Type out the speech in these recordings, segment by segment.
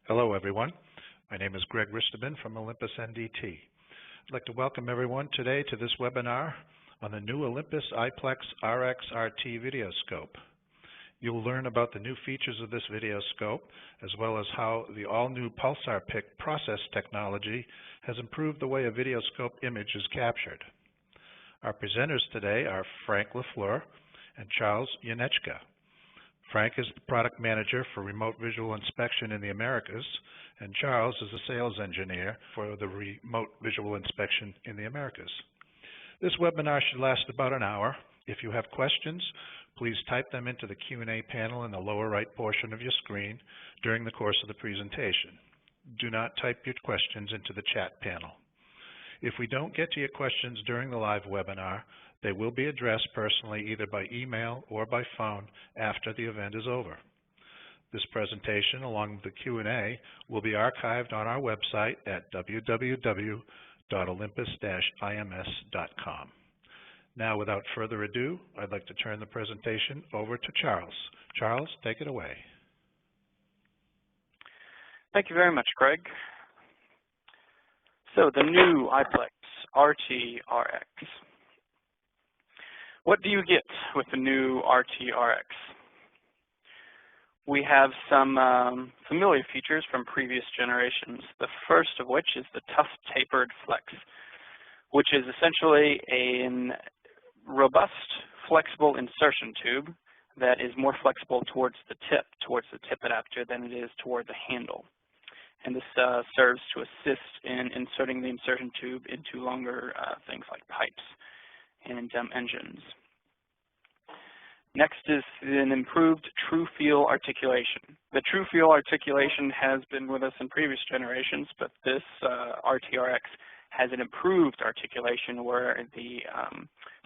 Hello, everyone. My name is Greg Risterman from Olympus NDT. I'd like to welcome everyone today to this webinar on the new Olympus IPLEX RX RT Videoscope. You'll learn about the new features of this videoscope, as well as how the all-new Pulsar Pic process technology has improved the way a videoscope image is captured. Our presenters today are Frank LaFleur and Charles Yanechka. Frank is the product manager for remote visual inspection in the Americas, and Charles is a sales engineer for the remote visual inspection in the Americas. This webinar should last about an hour. If you have questions, please type them into the Q&A panel in the lower right portion of your screen during the course of the presentation. Do not type your questions into the chat panel. If we don't get to your questions during the live webinar, they will be addressed personally either by email or by phone after the event is over. This presentation, along with the Q&A, will be archived on our website at www.olympus-ims.com. Now, without further ado, I'd like to turn the presentation over to Charles. Charles, take it away. Thank you very much, Greg. So, the new IPLEX RT RX. What do you get with the new RT RX? We have some familiar features from previous generations, the first of which is the tough tapered flex, which is essentially a robust, flexible insertion tube that is more flexible towards the tip adapter, than it is toward the handle. And this serves to assist in inserting the insertion tube into longer things like pipes and engines. Next is an improved true feel articulation. The true feel articulation has been with us in previous generations, but this RTRX has an improved articulation where the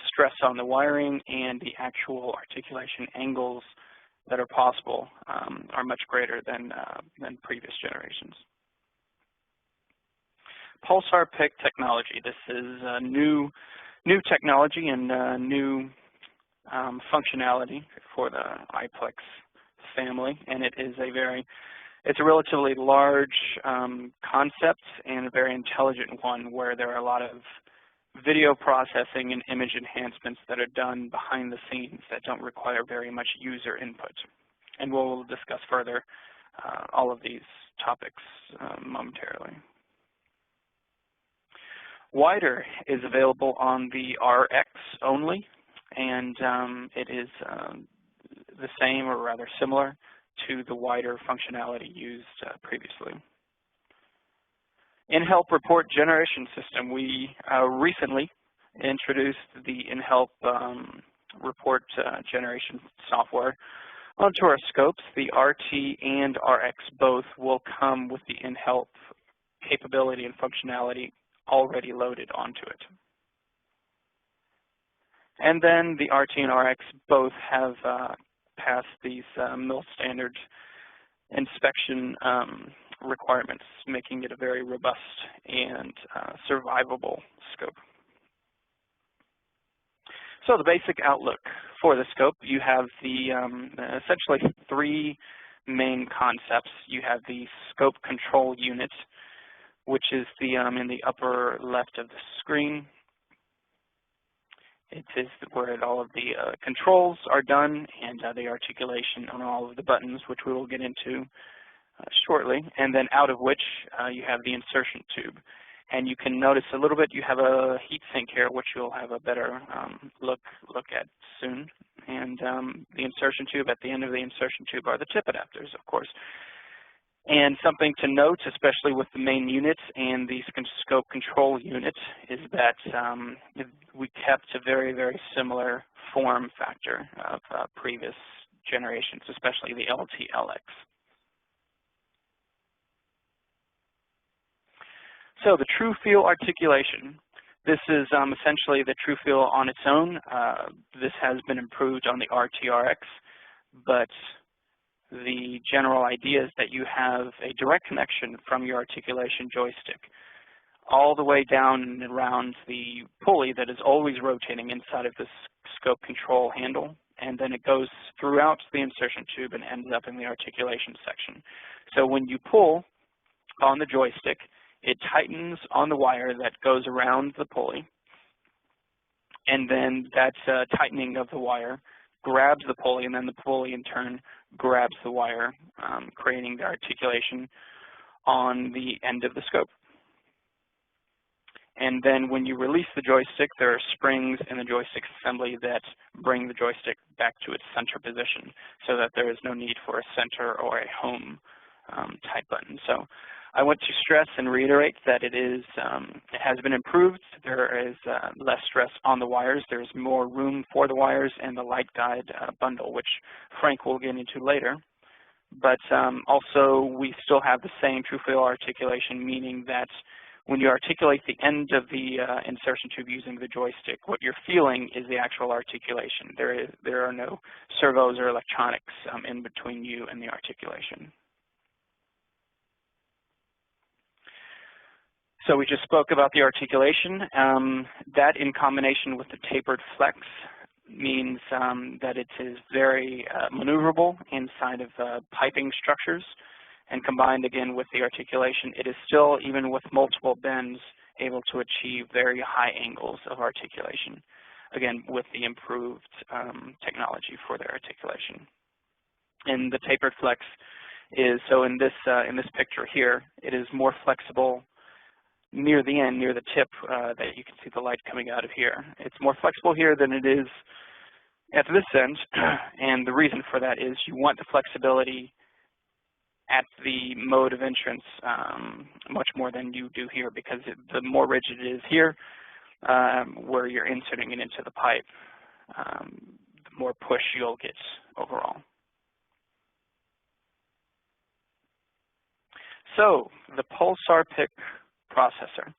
stress on the wiring and the actual articulation angles that are possible are much greater than previous generations. Pulsar Pic technology. This is a new technology and new functionality for the IPLEX family, and it's a relatively large concept and a very intelligent one, where there are a lot of video processing and image enhancements that are done behind the scenes that don't require very much user input. And we'll discuss further all of these topics momentarily. Wider is available on the RX only, and it is the same or rather similar to the wider functionality used previously. In-help report generation system. We recently introduced the in-help report generation software onto our scopes. The RT and RX both will come with the in-help capability and functionality already loaded onto it. And then the RT and RX both have passed these MIL standard inspection requirements, making it a very robust and survivable scope. So the basic outlook for the scope, you have the essentially three main concepts. You have the scope control unit, which is the in the upper left of the screen. It is where all of the controls are done, and the articulation on all of the buttons, which we will get into shortly, and then out of which you have the insertion tube. And you can notice a little bit, you have a heat sink here, which you'll have a better look at soon. And the insertion tube, at the end of the insertion tube are the tip adapters, of course. And something to note, especially with the main unit and the scope control unit, is that we kept a very, very similar form factor of previous generations, especially the LT-LX. So the true feel articulation. This is essentially the true feel on its own. This has been improved on the RTRX, but the general idea is that you have a direct connection from your articulation joystick all the way down and around the pulley that is always rotating inside of the scope control handle, and then it goes throughout the insertion tube and ends up in the articulation section. So when you pull, on the joystick. It tightens on the wire that goes around the pulley, and then that tightening of the wire grabs the pulley, and then the pulley in turn grabs the wire, creating the articulation on the end of the scope. And then when you release the joystick, there are springs in the joystick assembly that bring the joystick back to its center position so that there is no need for a center or a home type button. So I want to stress and reiterate that it has been improved. There is less stress on the wires. There's more room for the wires and the light guide bundle, which Frank will get into later. But also we still have the same true field articulation, meaning that when you articulate the end of the insertion tube using the joystick, what you're feeling is the actual articulation. There are no servos or electronics in between you and the articulation. So we just spoke about the articulation. That in combination with the tapered flex means that it is very maneuverable inside of piping structures. And combined again with the articulation, it is still, even with multiple bends, able to achieve very high angles of articulation, again with the improved technology for the articulation. And the tapered flex is, so in this picture here, it is more flexible near the end, near the tip, that you can see the light coming out of here. It's more flexible here than it is at this end, and the reason for that is you want the flexibility at the mode of entrance much more than you do here, because the more rigid it is here, where you're inserting it into the pipe, the more push you'll get overall. So the Pulsar Pic processor.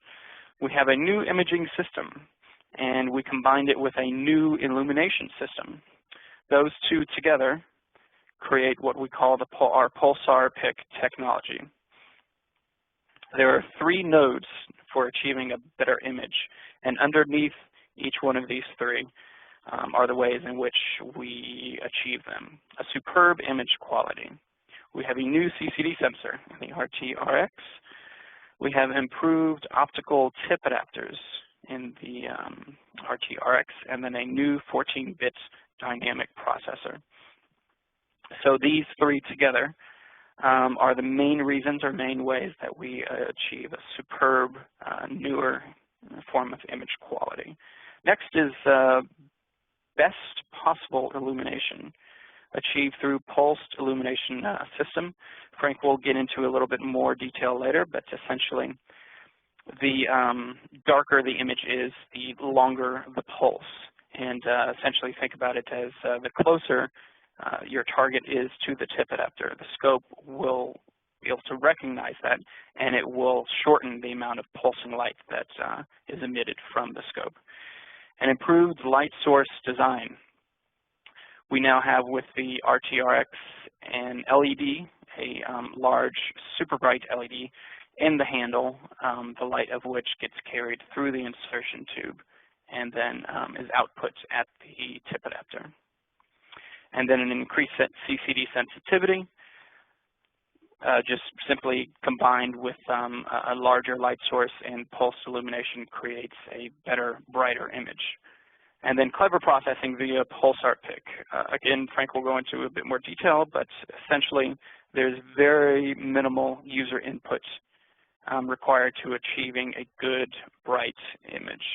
We have a new imaging system, and we combined it with a new illumination system. Those two together create what we call our Pulsar Pic technology. There are 3 nodes for achieving a better image, and underneath each one of these 3 are the ways in which we achieve them. A superb image quality. We have a new CCD sensor in the RT RX. We have improved optical tip adapters in the RT RX, and then a new 14-bit dynamic processor. So these 3 together are the main reasons or main ways that we achieve a superb, newer form of image quality. Next is best possible illumination, achieved through pulsed illumination system. Frank will get into a little bit more detail later, but essentially the darker the image is, the longer the pulse. And essentially think about it as the closer your target is to the tip adapter, the scope will be able to recognize that, and it will shorten the amount of pulsing light that is emitted from the scope. An improved light source design. We now have with the RTRX an LED, a large super bright LED in the handle, the light of which gets carried through the insertion tube and then is output at the tip adapter. And then an increased CCD sensitivity, just simply combined with a larger light source and pulse illumination creates a better, brighter image. And then clever processing via Pulsar Pic. Again, Frank will go into a bit more detail, but essentially there's very minimal user input required to achieving a good, bright image.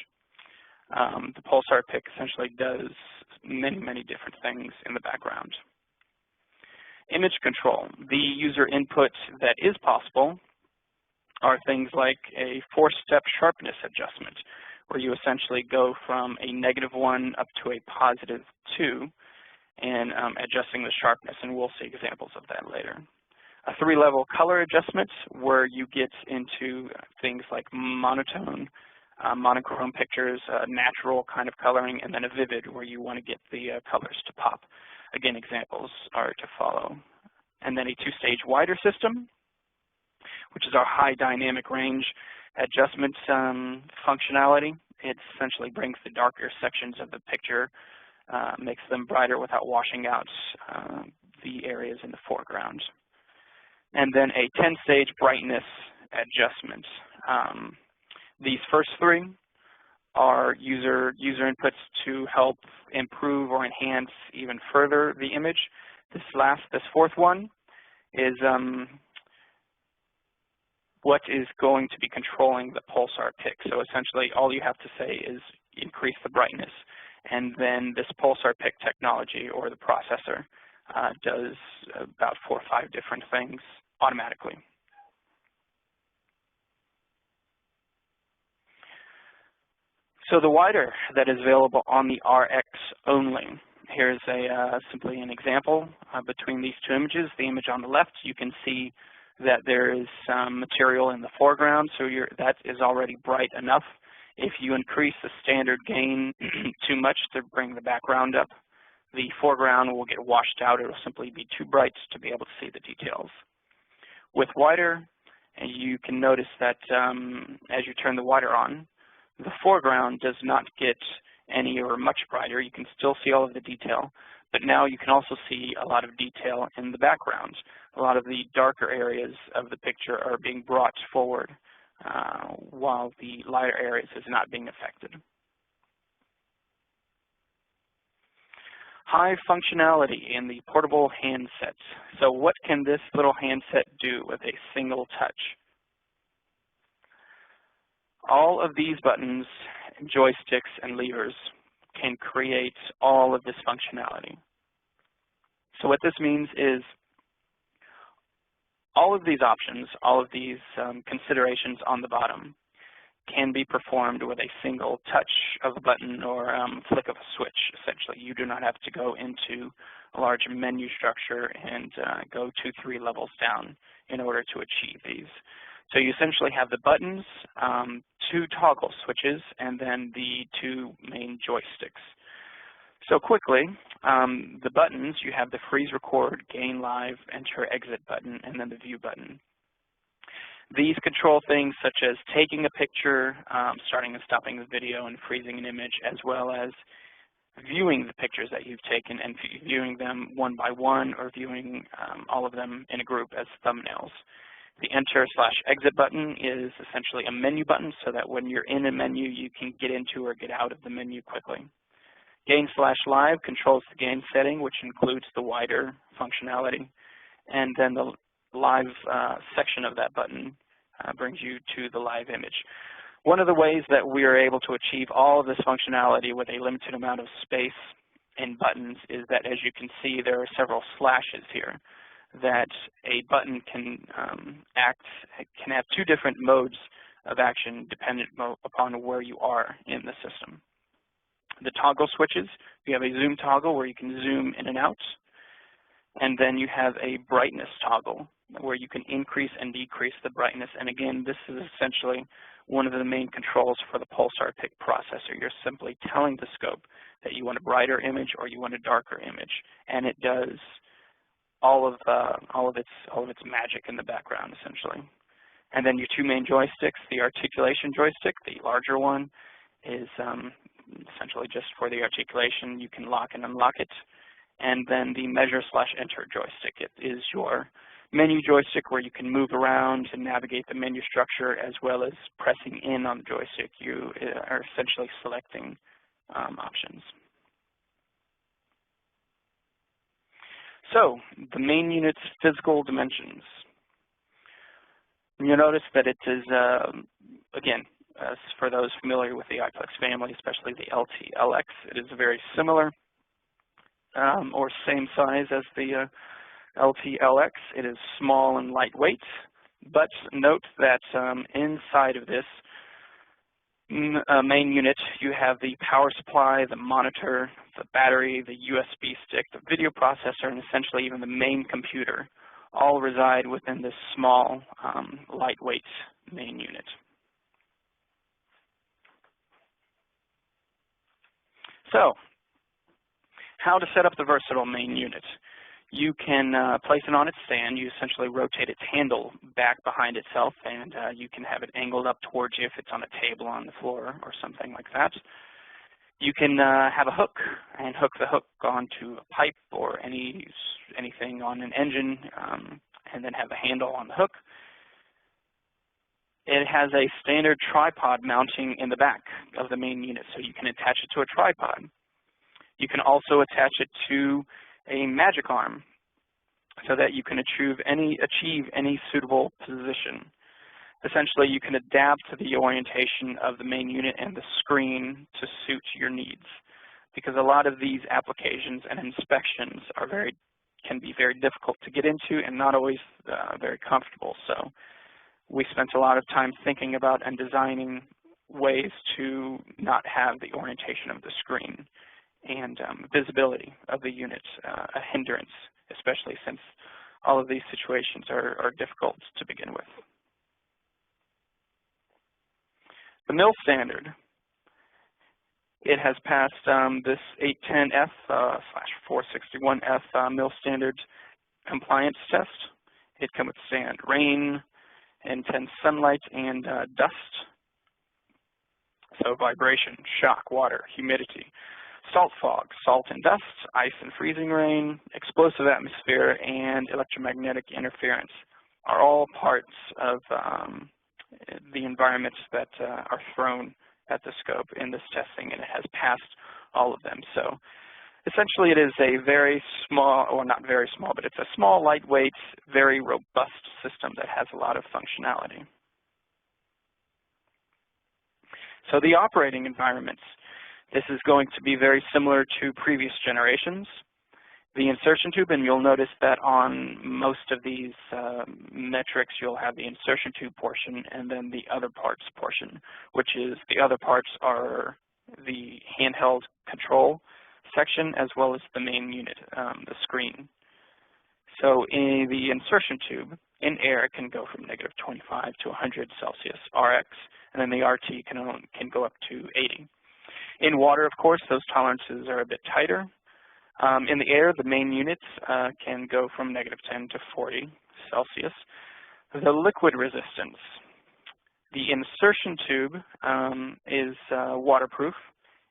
The Pulsar Pic essentially does many, many different things in the background. Image control. The user input that is possible are things like a 4-step sharpness adjustment, where you essentially go from a -1 up to a +2 and adjusting the sharpness, and we'll see examples of that later. A 3-level color adjustment, where you get into things like monotone, monochrome pictures, natural kind of coloring, and then a vivid, where you want to get the colors to pop. Again, examples are to follow. And then a 2-stage wider system, which is our high dynamic range adjustment functionality. It essentially brings the darker sections of the picture, makes them brighter without washing out the areas in the foreground. And then a 10-stage brightness adjustment. These first three are user inputs to help improve or enhance even further the image. This fourth one is what is going to be controlling the Pulsar Pic. So essentially all you have to say is increase the brightness, and then this Pulsar Pic technology or the processor does about 4 or 5 different things automatically. So the wider that is available on the RX only. Here's simply an example between these two images. The image on the left, you can see that there is some material in the foreground, so that is already bright enough. If you increase the standard gain too much to bring the background up, the foreground will get washed out. It will simply be too bright to be able to see the details. With wider, you can notice that as you turn the wider on, the foreground does not get any or much brighter. You can still see all of the detail, but now you can also see a lot of detail in the background. A lot of the darker areas of the picture are being brought forward while the lighter areas is not being affected. High functionality in the portable handset. So what can this little handset do with a single touch? All of these buttons, joysticks, and levers can create all of this functionality. So what this means is all of these options, all of these considerations on the bottom can be performed with a single touch of a button or flick of a switch, essentially. You do not have to go into a large menu structure and go 2-3 levels down in order to achieve these. So you essentially have the buttons, 2 toggle switches, and then the 2 main joysticks. So quickly, the buttons, you have the freeze, record, gain live, enter, exit button, and then the view button. These control things such as taking a picture, starting and stopping the video, and freezing an image, as well as viewing the pictures that you've taken and viewing them one by one, or viewing all of them in a group as thumbnails. The enter/exit button is essentially a menu button so that when you're in a menu, you can get into or get out of the menu quickly. Gain/live controls the gain setting, which includes the wider functionality. And then the live section of that button brings you to the live image. One of the ways that we are able to achieve all of this functionality with a limited amount of space in buttons is that, as you can see, there are several slashes here, that a button can have 2 different modes of action dependent upon where you are in the system. The toggle switches, you have a zoom toggle where you can zoom in and out, and then you have a brightness toggle where you can increase and decrease the brightness. And again, this is essentially one of the main controls for the Pulsar Pic processor. You're simply telling the scope that you want a brighter image or you want a darker image, and it does all of its magic in the background, essentially. And then your 2 main joysticks, the articulation joystick, the larger one, is essentially just for the articulation. You can lock and unlock it. And then the measure/enter joystick. It is your menu joystick where you can move around and navigate the menu structure, as well as pressing in on the joystick. You are essentially selecting options. So, the main unit's physical dimensions. You'll notice that it is, again, for those familiar with the IPLEX family, especially the LT-LX, it is very similar or same size as the LT-LX. It is small and lightweight, but note that inside of this main unit, you have the power supply, the monitor, the battery, the USB stick, the video processor, and essentially even the main computer all reside within this small, lightweight main unit. So, how to set up the versatile main unit. You can place it on its stand. You essentially rotate its handle back behind itself, and you can have it angled up towards you if it's on a table on the floor or something like that. You can have a hook and hook the hook onto a pipe or anything on an engine, and then have a handle on the hook. it has a standard tripod mounting in the back of the main unit, so you can attach it to a tripod. You can also attach it to a magic arm so that you can achieve any suitable position. Essentially, you can adapt to the orientation of the main unit and the screen to suit your needs, because a lot of these applications and inspections can be very difficult to get into and not always very comfortable. So we spent a lot of time thinking about and designing ways to not have the orientation of the screen and visibility of the unit a hindrance, especially since all of these situations are difficult to begin with. The MIL standard, it has passed this 810F/461F MIL standard compliance test. It can withstand rain, intense sunlight, and dust. So vibration, shock, water, humidity, salt fog, salt and dust, ice and freezing rain, explosive atmosphere, and electromagnetic interference are all parts of the environments that are thrown at the scope in this testing, and it has passed all of them. So essentially it is a very small, or not very small, but it's a small, lightweight, very robust system that has a lot of functionality. So the operating environments, this is going to be very similar to previous generations. The insertion tube, and you'll notice that on most of these metrics, you'll have the insertion tube portion and then the other parts portion, which is the other parts are the handheld control section as well as the main unit, the screen. So in the insertion tube, in air, it can go from -25 to 100 Celsius RX, and then the RT can go up to 80. In water, of course, those tolerances are a bit tighter. In the air, the main units can go from -10 to 40 Celsius. The liquid resistance. The insertion tube is waterproof,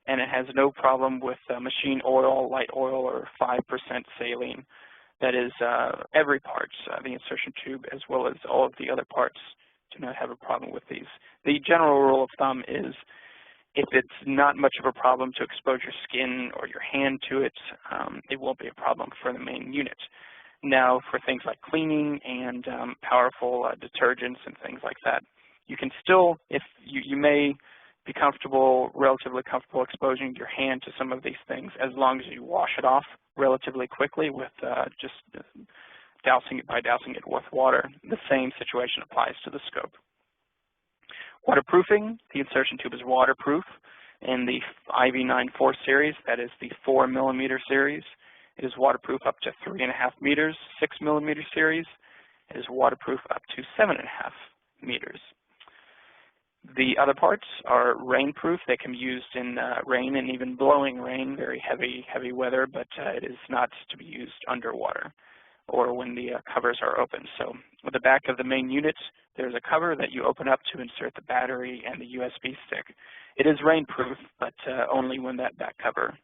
and it has no problem with machine oil, light oil, or 5% saline. That is every part, the insertion tube, as well as all of the other parts, do not have a problem with these. The general rule of thumb is if it's not much of a problem to expose your skin or your hand to it, it won't be a problem for the main unit. Now, for things like cleaning and powerful detergents and things like that, you can still, if you may be comfortable, relatively comfortable exposing your hand to some of these things as long as you wash it off relatively quickly with just dousing it with water. The same situation applies to the scope. Waterproofing, the insertion tube is waterproof in the IV94 series, that is the 4mm series. It is waterproof up to 3.5 meters, 6mm series. It is waterproof up to 7.5 meters. The other parts are rainproof. They can be used in rain and even blowing rain, very heavy weather, but it is not to be used underwater or when the covers are open. So with the back of the main unit, there's a cover that you open up to insert the battery and the USB stick. It is rainproof, but only when that back cover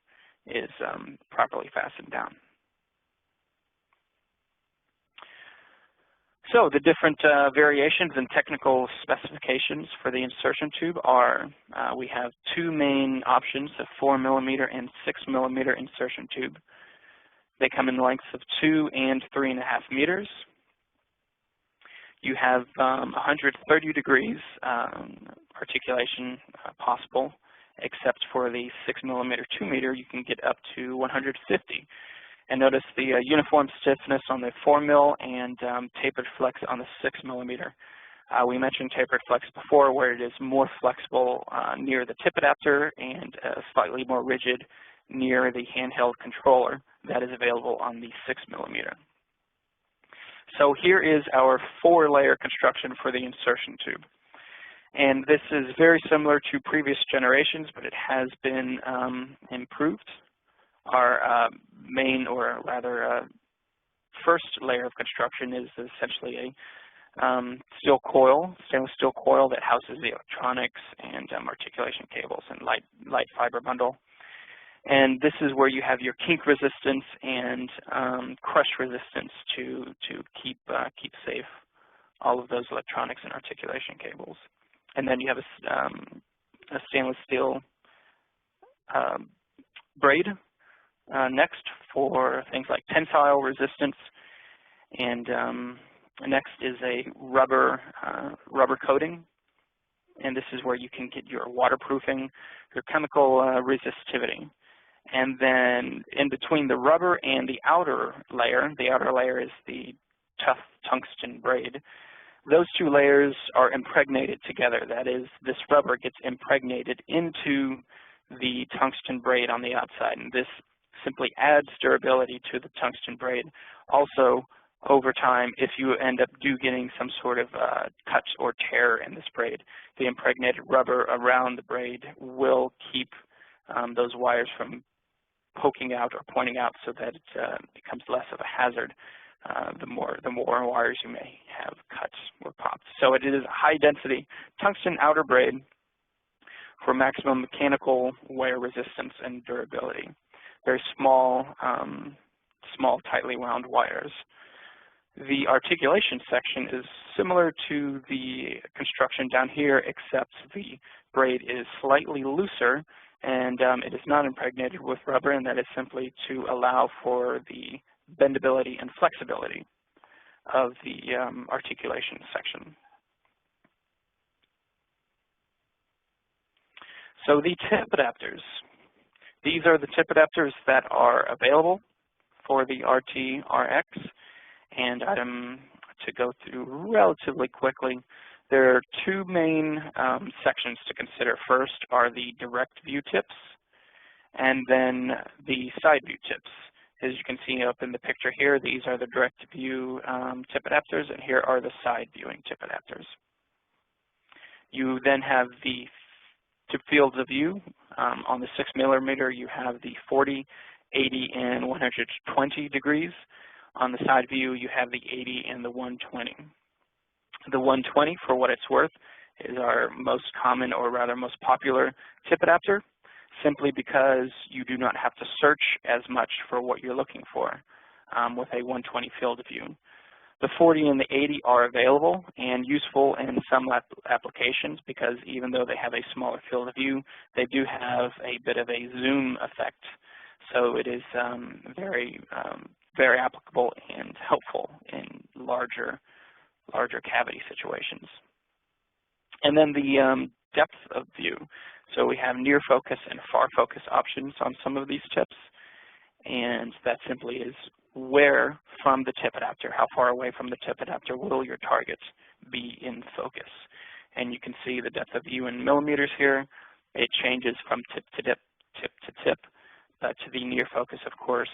is properly fastened down. So the different variations and technical specifications for the insertion tube are, we have two main options, a 4mm and 6mm insertion tube. They come in lengths of 2 and 3.5 meters. You have 130 degrees articulation possible, except for the 6mm 2-meter, you can get up to 150. And notice the uniform stiffness on the 4mm and tapered flex on the 6mm. We mentioned tapered flex before, where it is more flexible near the tip adapter and slightly more rigid near the handheld controller that is available on the 6mm. So here is our 4-layer construction for the insertion tube. And this is very similar to previous generations, but it has been improved. Our main, or rather first layer of construction is essentially a stainless steel coil that houses the electronics and articulation cables and light fiber bundle. And this is where you have your kink resistance and crush resistance to keep safe all of those electronics and articulation cables. And then you have a stainless steel braid next for things like tensile resistance, and next is a rubber coating, and this is where you can get your waterproofing, your chemical resistivity. And then in between the rubber and the outer layer is the tough tungsten braid. Those two layers are impregnated together. That is, this rubber gets impregnated into the tungsten braid on the outside, and this simply adds durability to the tungsten braid. Also, over time, if you end up getting some sort of cut or tear in this braid, the impregnated rubber around the braid will keep those wires from poking out or pointing out, so that it becomes less of a hazard the more wires you may have cut or popped. So it is a high density tungsten outer braid for maximum mechanical wear resistance and durability. Very small, tightly wound wires. The articulation section is similar to the construction down here, except the braid is slightly looser, and it is not impregnated with rubber, and that is simply to allow for the bendability and flexibility of the articulation section. So the tip adapters. These are the tip adapters that are available for the RT RX, and to go through relatively quickly, there are two main sections to consider. First are the direct view tips, and then the side view tips. As you can see up in the picture here, these are the direct view tip adapters, and here are the side viewing tip adapters. You then have the tip fields of view. On the 6mm, you have the 40, 80, and 120 degrees. On the side view, you have the 80 and the 120. The 120, for what it's worth, is our most common, or rather most popular, tip adapter, simply because you do not have to search as much for what you're looking for with a 120 field of view. The 40 and the 80 are available and useful in some applications, because even though they have a smaller field of view, they do have a bit of a zoom effect. So it is very applicable and helpful in larger cavity situations. And then the depth of view. So we have near focus and far focus options on some of these tips, and that simply is where from the tip adapter, how far away from the tip adapter will your target be in focus. And you can see the depth of view in millimeters here. It changes from tip to tip, but the near focus, of course,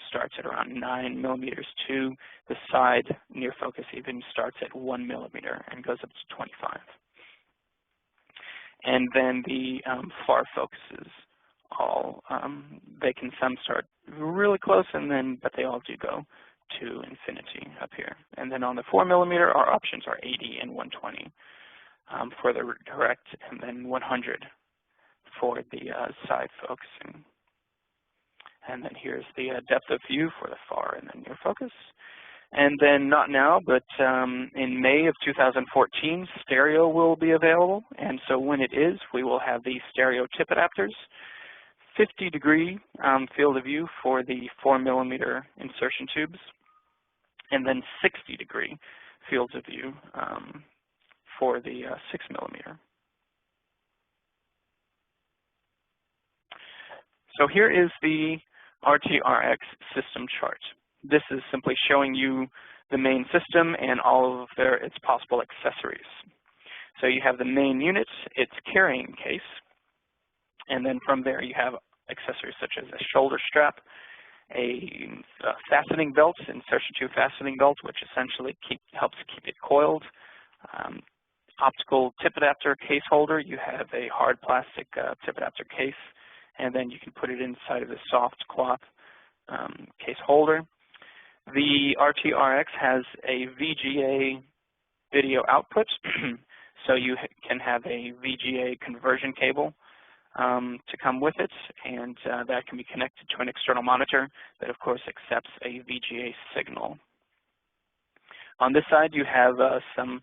starts at around 9mm to the side near focus even starts at 1mm and goes up to 25. And then the far focuses, all they can some start really close, but they all do go to infinity up here. And then on the 4mm, our options are 80 and 120 for the direct, and then 100 for the side focusing. And then here's the depth of view for the far and then near focus. And then not now, but in May of 2014, stereo will be available. And so when it is, we will have the stereo tip adapters, 50-degree field of view for the 4mm insertion tubes, and then 60-degree fields of view for the 6mm. So here is the RT-RX system chart. This is simply showing you the main system and all of its possible accessories. So you have the main unit, its carrying case, and then from there you have accessories such as a shoulder strap, a fastening belt, insertion tube fastening belt, which essentially helps keep it coiled, optical tip adapter case holder. You have a hard plastic tip adapter case, and then you can put it inside of the soft cloth case holder. The RT-RX has a VGA video output, so you can have a VGA conversion cable to come with it, and that can be connected to an external monitor that, of course, accepts a VGA signal. On this side, you have some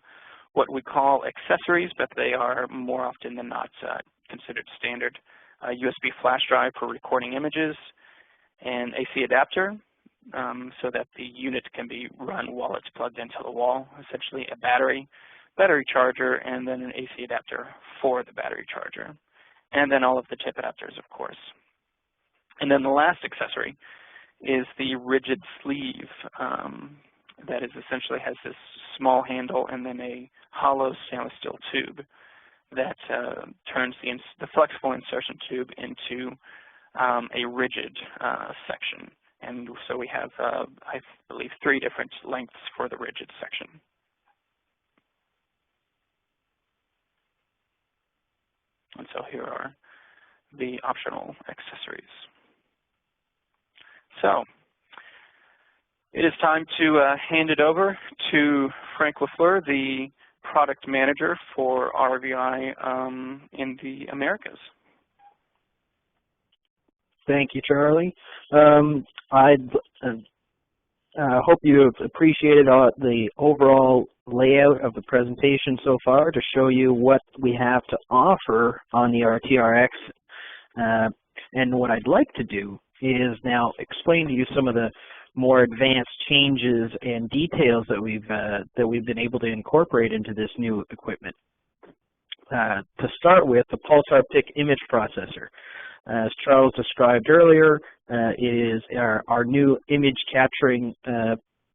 what we call accessories, but they are more often than not considered standard. A USB flash drive for recording images, an AC adapter so that the unit can be run while it's plugged into the wall, essentially a battery charger, and then an AC adapter for the battery charger. And then all of the tip adapters, of course. And then the last accessory is the rigid sleeve that is essentially has this small handle and then a hollow stainless steel tube that turns the flexible insertion tube into a rigid section. And so we have, I believe, 3 different lengths for the rigid section. And so here are the optional accessories. So it is time to hand it over to Frank LaFleur, the product manager for RVI in the Americas. Thank you, Charlie. I hope you have appreciated the overall layout of the presentation so far to show you what we have to offer on the RTRX. And what I'd like to do is now explain to you some of the more advanced changes and details that we've been able to incorporate into this new equipment. To start with, the Pulsar Pic image processor. As Charles described earlier, it is our new image capturing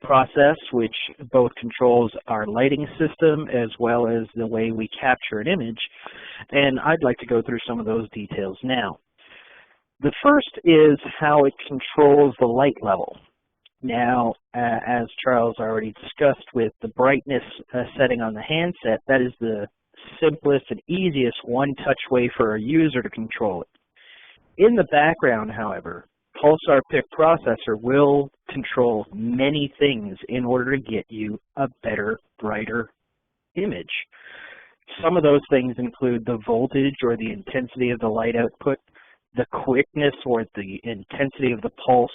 process, which both controls our lighting system as well as the way we capture an image. And I'd like to go through some of those details now. The first is how it controls the light level. Now, as Charles already discussed with the brightness setting on the handset, that is the simplest and easiest one-touch way for a user to control it. In the background, however, Pulsar Pic processor will control many things in order to get you a better, brighter image. Some of those things include the voltage or the intensity of the light output, the quickness or the intensity of the pulse,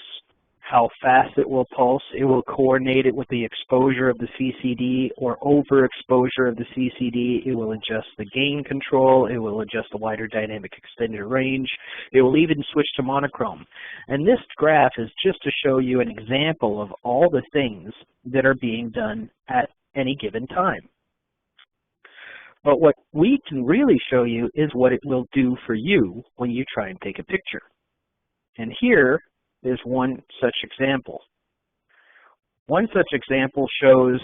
how fast it will pulse. It will coordinate it with the exposure of the CCD or overexposure of the CCD. It will adjust the gain control. It will adjust the wider dynamic extended range. It will even switch to monochrome. And this graph is just to show you an example of all the things that are being done at any given time. But what we can really show you is what it will do for you when you try and take a picture. And here is one such example. One such example shows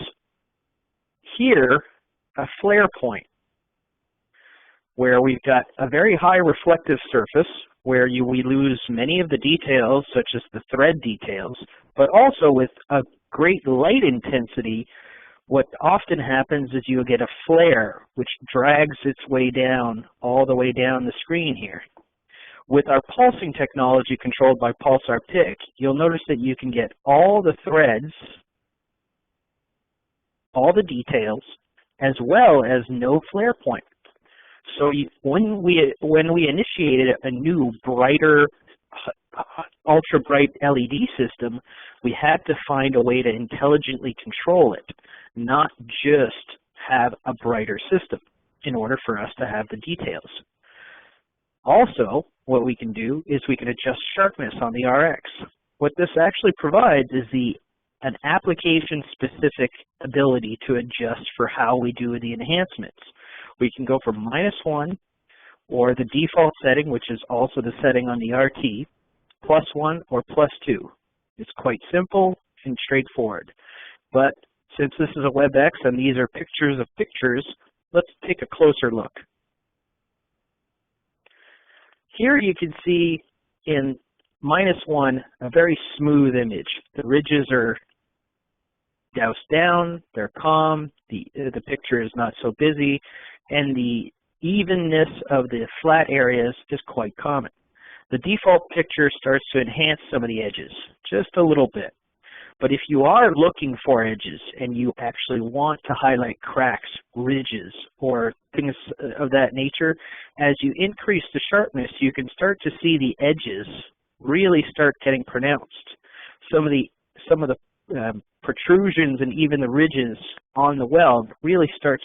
here a flare point where we've got a very high reflective surface where we lose many of the details, such as the thread details, but also with a great light intensity. What often happens is you'll get a flare which drags its way down, all the way down the screen here. With our pulsing technology controlled by Pulsar Pic, you'll notice that you can get all the threads, all the details, as well as no flare point. So when we initiated a new, brighter, ultra bright LED system, we had to find a way to intelligently control it, not just have a brighter system in order for us to have the details. Also, what we can do is we can adjust sharpness on the RX. What this actually provides is an application-specific ability to adjust for how we do the enhancements. We can go from -1, or the default setting, which is also the setting on the RT, +1 or +2. It's quite simple and straightforward. But since this is a WebEx and these are pictures of pictures, let's take a closer look. Here you can see in -1 a very smooth image. The ridges are doused down, they're calm, the picture is not so busy, and the evenness of the flat areas is quite common. The default picture starts to enhance some of the edges, just a little bit. But if you are looking for edges and you actually want to highlight cracks, ridges, or things of that nature, as you increase the sharpness, you can start to see the edges really start getting pronounced. Some of the protrusions and even the ridges on the weld really start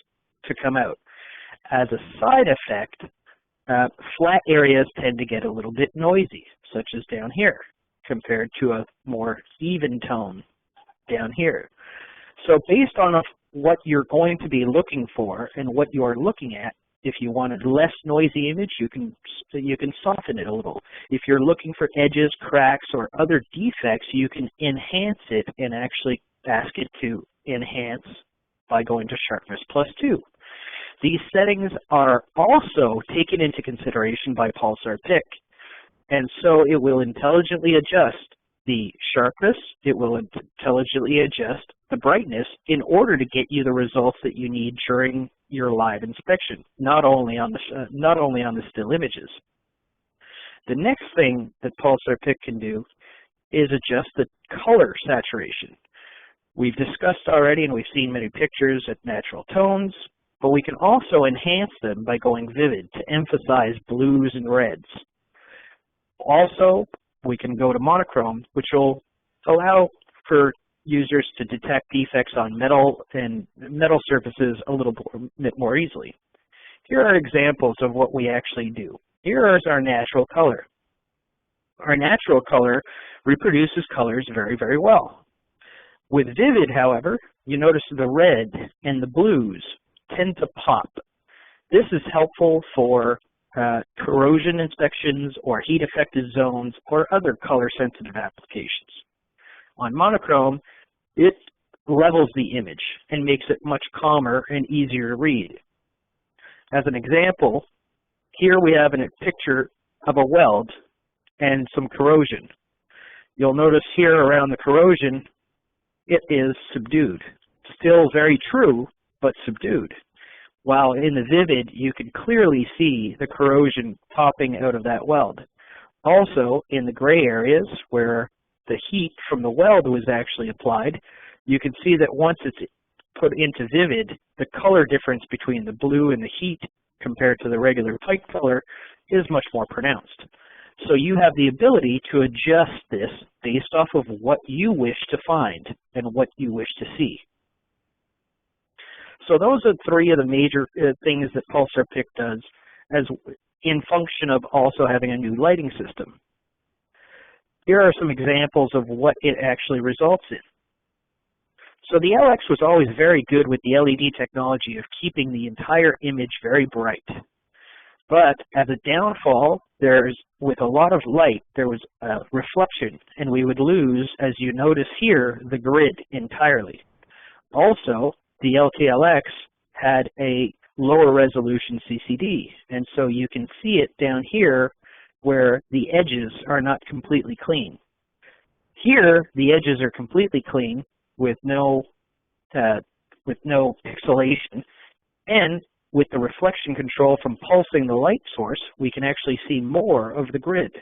to come out. As a side effect, flat areas tend to get a little bit noisy, such as down here, compared to a more even tone down here. So based on what you're going to be looking for and what you're looking at, if you want a less noisy image, you can soften it a little. If you're looking for edges, cracks, or other defects, you can enhance it and actually ask it to enhance by going to sharpness +2. These settings are also taken into consideration by PulsarPic, and so it will intelligently adjust the sharpness, it will intelligently adjust the brightness in order to get you the results that you need during your live inspection, not only on the still images. The next thing that PulsarPic can do is adjust the color saturation. We've discussed already, and we've seen many pictures at natural tones, but we can also enhance them by going vivid to emphasize blues and reds. Also, we can go to monochrome, which will allow for users to detect defects on metal and metal surfaces a little bit more easily. Here are examples of what we actually do. Here is our natural color. Our natural color reproduces colors very, very well. With vivid, however, you notice the red and the blues tend to pop. This is helpful for corrosion inspections or heat affected zones or other color sensitive applications. On monochrome, it levels the image and makes it much calmer and easier to read. As an example, here we have a picture of a weld and some corrosion. You'll notice here around the corrosion, it is subdued. Still very true, but subdued. While in the vivid, you can clearly see the corrosion popping out of that weld. Also, in the gray areas where the heat from the weld was actually applied, you can see that once it's put into vivid, the color difference between the blue and the heat compared to the regular pipe color is much more pronounced. So you have the ability to adjust this based off of what you wish to find and what you wish to see. So those are three of the major things that PulsarPic does as in function of also having a new lighting system. Here are some examples of what it actually results in. So the LX was always very good with the LED technology of keeping the entire image very bright. But as a downfall, with a lot of light, there was a reflection, and we would lose, as you notice here, the grid entirely. Also, the LTLX had a lower resolution CCD, and so you can see it down here where the edges are not completely clean. Here, the edges are completely clean with no pixelation, and with the reflection control from pulsing the light source, we can actually see more of the grid.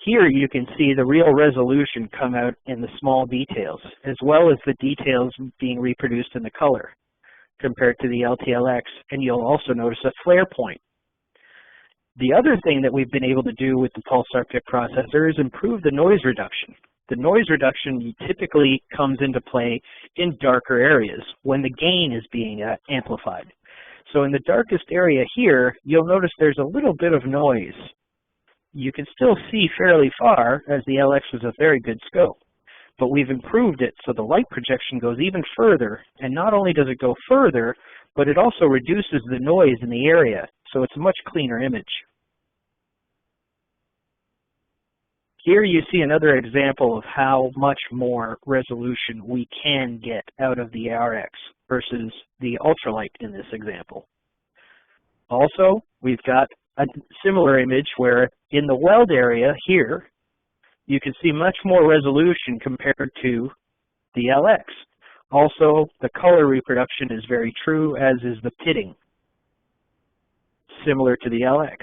Here you can see the real resolution come out in the small details, as well as the details being reproduced in the color compared to the LTLX, and you'll also notice a flare point. The other thing that we've been able to do with the PulsarPic processor is improve the noise reduction. The noise reduction typically comes into play in darker areas when the gain is being amplified. So in the darkest area here, you'll notice there's a little bit of noise. You can still see fairly far, as the LX was a very good scope, but we've improved it so the light projection goes even further, and not only does it go further, but it also reduces the noise in the area, so it's a much cleaner image. Here you see another example of how much more resolution we can get out of the RX versus the ultralight in this example. Also, we've got a similar image where in the weld area here, you can see much more resolution compared to the LX. Also, the color reproduction is very true, as is the pitting, similar to the LX.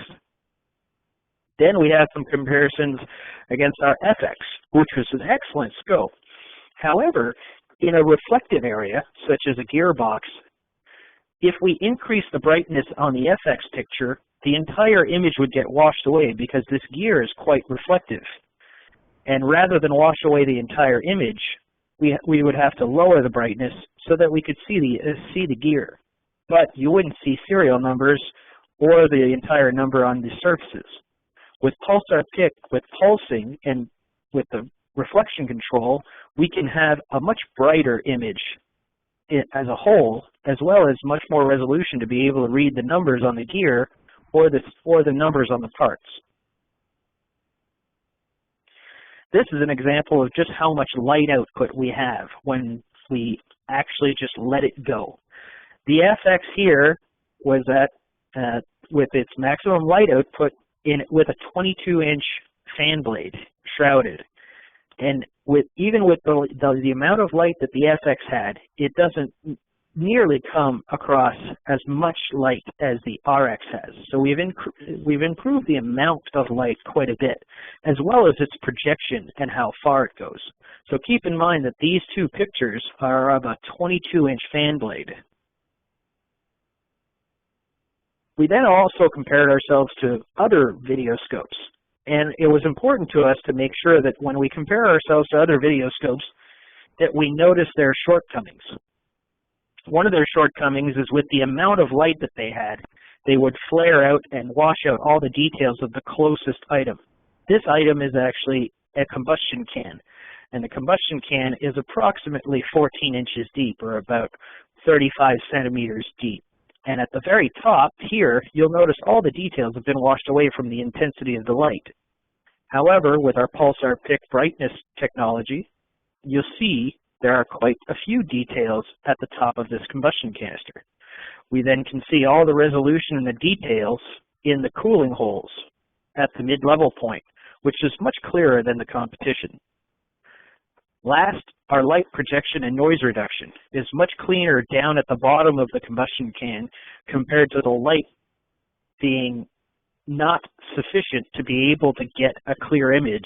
Then we have some comparisons against our FX, which was an excellent scope. However, in a reflective area, such as a gearbox, if we increase the brightness on the FX picture, the entire image would get washed away because this gear is quite reflective. And rather than wash away the entire image, we would have to lower the brightness so that we could see the gear. But you wouldn't see serial numbers or the entire number on the surfaces. With Pulsar Pic, with pulsing and with the reflection control, we can have a much brighter image as a whole, as well as much more resolution to be able to read the numbers on the gear or the numbers on the parts. This is an example of just how much light output we have when we actually just let it go. The FX here was at with its maximum light output with a 22-inch fan blade shrouded, and even with the amount of light that the FX had, it doesn't nearly come across as much light as the RX has. So we've improved the amount of light quite a bit, as well as its projection and how far it goes. So keep in mind that these two pictures are of a 22-inch fan blade. We then also compared ourselves to other videoscopes, and it was important to us to make sure that when we compare ourselves to other videoscopes, that we notice their shortcomings. One of their shortcomings is with the amount of light that they had, they would flare out and wash out all the details of the closest item. This item is actually a combustion can, and the combustion can is approximately 14 inches deep, or about 35 centimeters deep. And at the very top here, you'll notice all the details have been washed away from the intensity of the light. However, with our Pulsar Pic brightness technology, you'll see there are quite a few details at the top of this combustion canister. We then can see all the resolution and the details in the cooling holes at the mid-level point, which is much clearer than the competition. Last, our light projection and noise reduction is much cleaner down at the bottom of the combustion can compared to the light being not sufficient to be able to get a clear image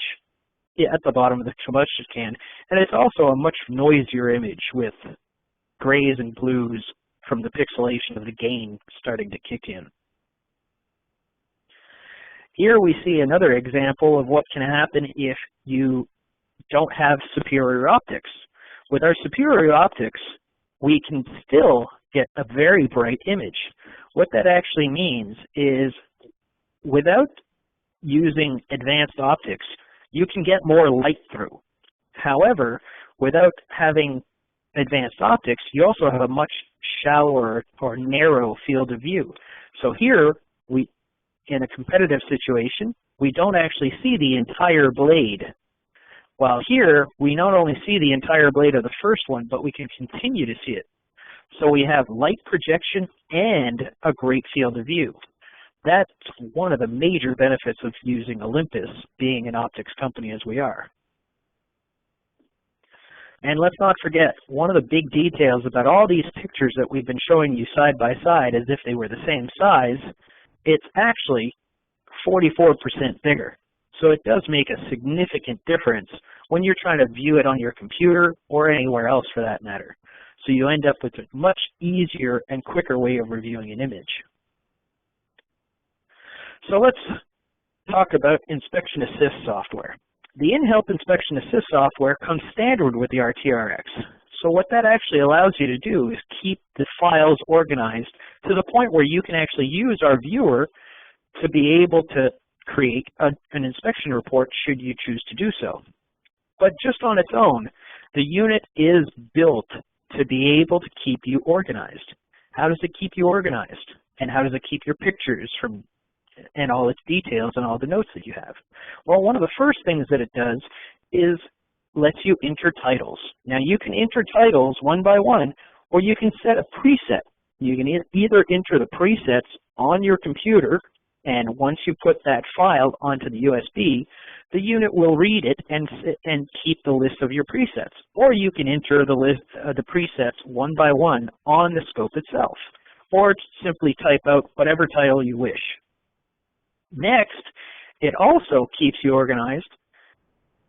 at the bottom of the combustion can. And it's also a much noisier image with grays and blues from the pixelation of the gain starting to kick in. Here we see another example of what can happen if you don't have superior optics. With our superior optics, we can still get a very bright image. What that actually means is without using advanced optics, you can get more light through. However, without having advanced optics, you also have a much shallower or narrow field of view. So here, in a competitive situation, we don't actually see the entire blade. While here, we not only see the entire blade of the first one, but we can continue to see it. So we have light projection and a great field of view. That's one of the major benefits of using Olympus, being an optics company as we are. And let's not forget, one of the big details about all these pictures that we've been showing you side by side as if they were the same size, it's actually 44% bigger. So it does make a significant difference when you're trying to view it on your computer or anywhere else for that matter. So you end up with a much easier and quicker way of reviewing an image. So let's talk about Inspection Assist software. The in-help Inspection Assist software comes standard with the RTRX. So what that actually allows you to do is keep the files organized to the point where you can actually use our viewer to be able to create an inspection report should you choose to do so. But just on its own, the unit is built to be able to keep you organized. How does it keep you organized? And how does it keep your pictures and all its details and all the notes that you have? Well, one of the first things that it does is lets you enter titles. Now you can enter titles one by one, or you can set a preset. You can either enter the presets on your computer, and once you put that file onto the USB, the unit will read it and keep the list of your presets. Or you can enter the list the presets one by one on the scope itself, or simply type out whatever title you wish. Next, it also keeps you organized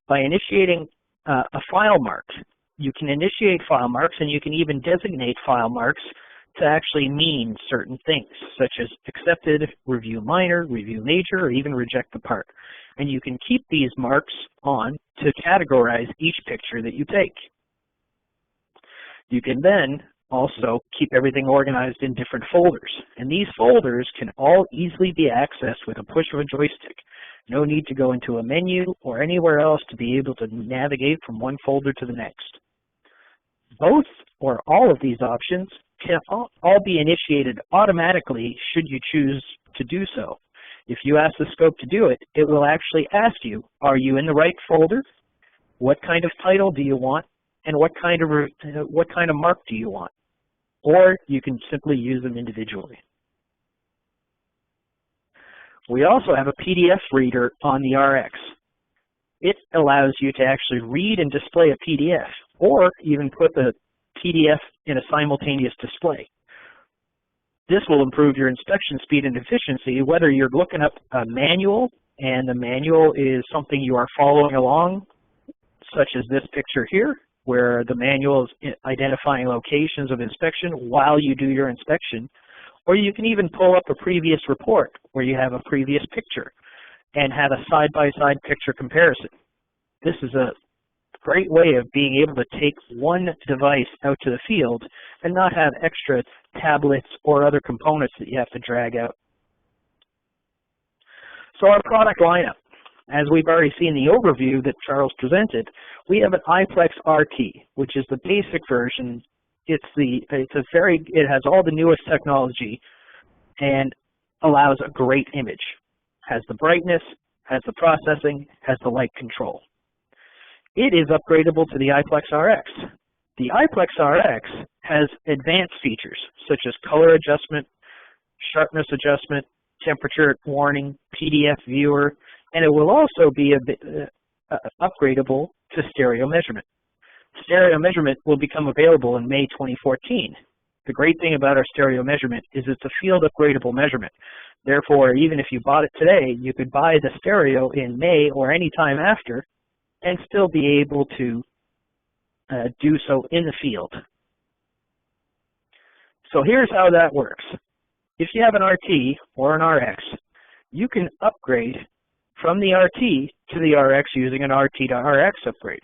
by initiating a file mark. You can initiate file marks, and you can even designate file marks to actually mean certain things, such as accepted, review minor, review major, or even reject the part. And you can keep these marks on to categorize each picture that you take. You can then also keep everything organized in different folders. And these folders can all easily be accessed with a push of a joystick. No need to go into a menu or anywhere else to be able to navigate from one folder to the next. Both or all of these options can all be initiated automatically should you choose to do so. If you ask the scope to do it, it will actually ask you, are you in the right folder? What kind of title do you want? And what kind of mark do you want? Or you can simply use them individually. We also have a PDF reader on the RX. It allows you to actually read and display a PDF, or even put the PDF in a simultaneous display. This will improve your inspection speed and efficiency, whether you're looking up a manual, and the manual is something you are following along, such as this picture here, where the manual is identifying locations of inspection while you do your inspection. Or you can even pull up a previous report where you have a previous picture and have a side-by-side picture comparison. This is a great way of being able to take one device out to the field and not have extra tablets or other components that you have to drag out. So our product lineup, as we've already seen the overview that Charles presented, we have an IPLEX RT, which is the basic version. It has all the newest technology and allows a great image. Has the brightness, has the processing, has the light control. It is upgradable to the IPLEX RX. The IPLEX RX has advanced features such as color adjustment, sharpness adjustment, temperature warning, PDF viewer, and it will also be upgradable to stereo measurement. Stereo measurement will become available in May 2014. The great thing about our stereo measurement is it's a field upgradable measurement. Therefore, even if you bought it today, you could buy the stereo in May or any time after and still be able to do so in the field. So here's how that works. If you have an RT or an RX, you can upgrade from the RT to the RX using an RT to RX upgrade.